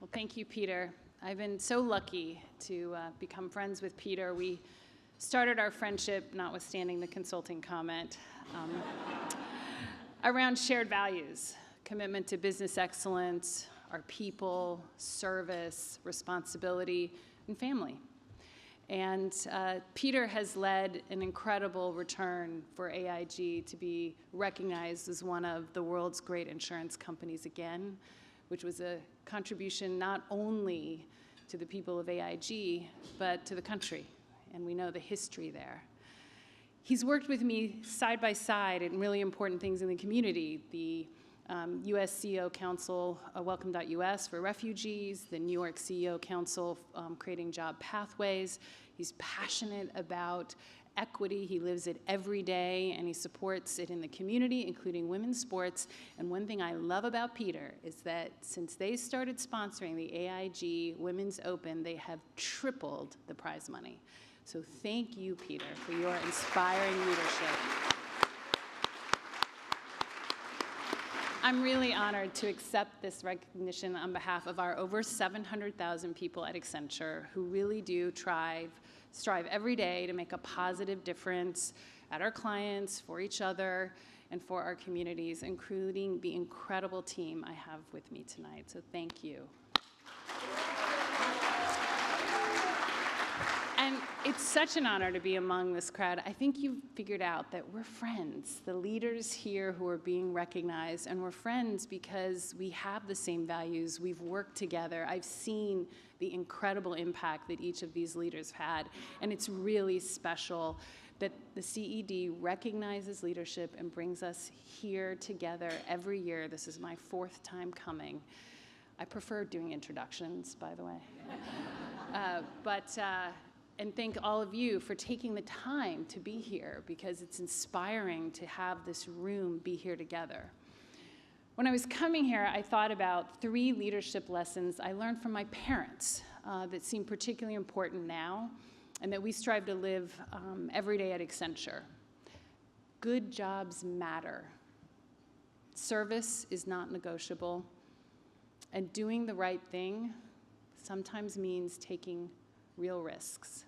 Well, thank you, Peter. I've been so lucky to become friends with Peter. We started our friendship, notwithstanding the consulting comment, around shared values, commitment to business excellence, our people, service, responsibility, and family. And Peter has led an incredible return for AIG to be recognized as one of the world's great insurance companies again, which was a contribution not only to the people of AIG, but to the country. And we know the history there. He's worked with me side by side in really important things in the community. The U.S. CEO Council, Welcome.US for refugees, the New York CEO Council creating job pathways. He's passionate about equity. He lives it every day, and he supports it in the community, including women's sports. And one thing I love about Peter is that since they started sponsoring the AIG Women's Open, they have tripled the prize money. So thank you, Peter, for your inspiring leadership. I'm really honored to accept this recognition on behalf of our over 700,000 people at Accenture who really do strive every day to make a positive difference at our clients, for each other, and for our communities, including the incredible team I have with me tonight. So thank you. And it's such an honor to be among this crowd. I think you've figured out that we're friends, the leaders here who are being recognized, and we're friends because we have the same values. We've worked together. I've seen the incredible impact that each of these leaders had, and it's really special that the CED recognizes leadership and brings us here together every year. This is my 4th time coming. I prefer doing introductions, by the way. And thank all of you for taking the time to be here, because it's inspiring to have this room be here together. When I was coming here, I thought about 3 leadership lessons I learned from my parents that seem particularly important now, and that we strive to live every day at Accenture. Good jobs matter. Service is not negotiable. And doing the right thing sometimes means taking real risks.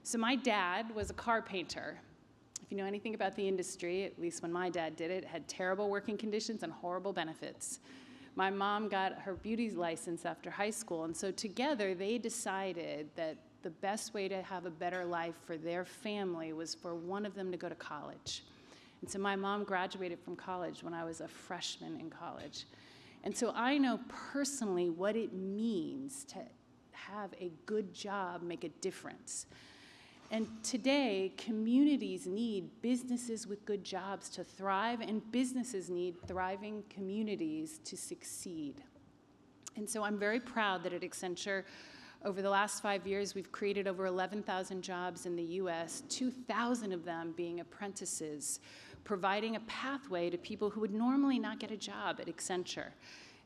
So my dad was a car painter. If you know anything about the industry, at least when my dad did it, had terrible working conditions and horrible benefits. My mom got her beauty license after high school, and so together they decided that the best way to have a better life for their family was for one of them to go to college. And so my mom graduated from college when I was a freshman in college. And so I know personally what it means to have a good job make a difference. And today, communities need businesses with good jobs to thrive, and businesses need thriving communities to succeed. And so I'm very proud that at Accenture, over the last 5 years, we've created over 11,000 jobs in the US, 2,000 of them being apprentices, providing a pathway to people who would normally not get a job at Accenture.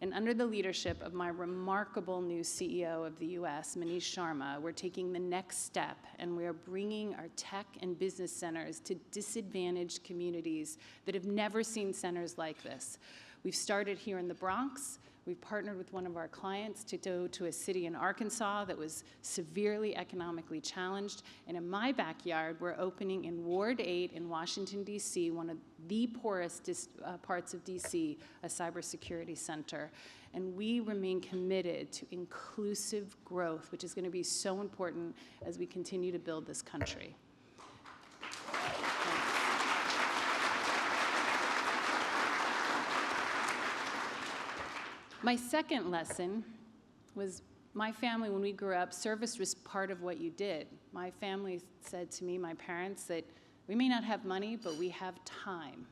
And under the leadership of my remarkable new CEO of the US, Manish Sharma, we're taking the next step, and we are bringing our tech and business centers to disadvantaged communities that have never seen centers like this. We've started here in the Bronx. We've partnered with one of our clients to go to a city in Arkansas that was severely economically challenged. And in my backyard, we're opening in Ward 8 in Washington, D.C., one of the poorest parts of D.C., a cybersecurity center. And we remain committed to inclusive growth, which is going to be so important as we continue to build this country. My second lesson was my family, when we grew up, service was part of what you did. My family said to me, my parents, that we may not have money, but we have time.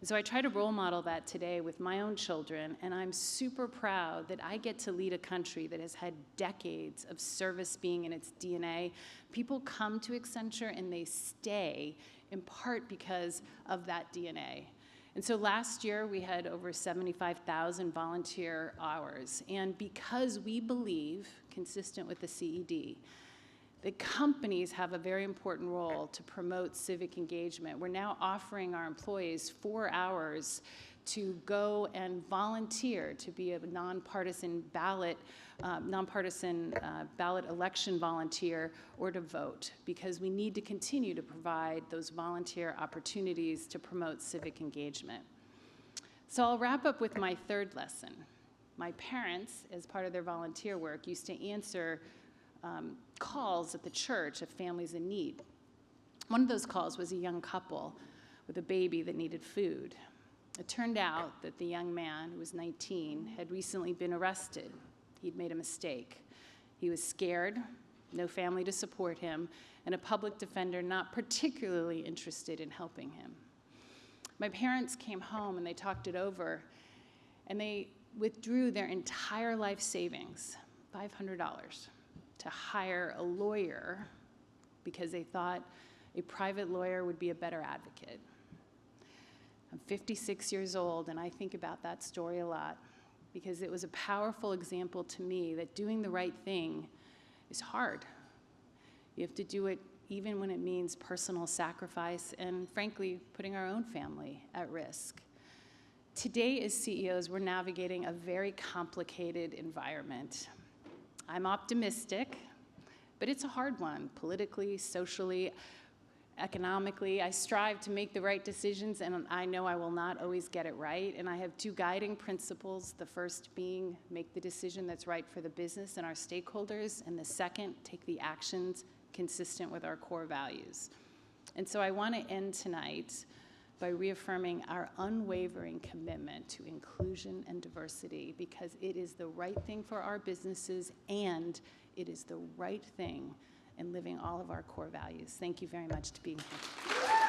And so I try to role model that today with my own children, and I'm super proud that I get to lead a country that has had decades of service being in its DNA. People come to Accenture and they stay in part because of that DNA. And so last year, we had over 75,000 volunteer hours. And because we believe, consistent with the CED, that companies have a very important role to promote civic engagement, we're now offering our employees 4 hours to go and volunteer to be a nonpartisan ballot election volunteer or to vote, because we need to continue to provide those volunteer opportunities to promote civic engagement. So I'll wrap up with my third lesson. My parents, as part of their volunteer work, used to answer calls at the church of families in need. One of those calls was a young couple with a baby that needed food. It turned out that the young man, who was 19, had recently been arrested. He'd made a mistake. He was scared, no family to support him, and a public defender not particularly interested in helping him. My parents came home and they talked it over, and they withdrew their entire life savings, $500, to hire a lawyer because they thought a private lawyer would be a better advocate. I'm 56 years old, and I think about that story a lot because it was a powerful example to me that doing the right thing is hard. You have to do it even when it means personal sacrifice and, frankly, putting our own family at risk. Today, as CEOs, we're navigating a very complicated environment. I'm optimistic, but it's a hard one, politically, socially, economically. I strive to make the right decisions, and I know I will not always get it right. And I have two guiding principles, the first being make the decision that's right for the business and our stakeholders, and the second, take the actions consistent with our core values. And so I want to end tonight by reaffirming our unwavering commitment to inclusion and diversity, because it is the right thing for our businesses and it is the right thing in living all of our core values. Thank you very much for being here.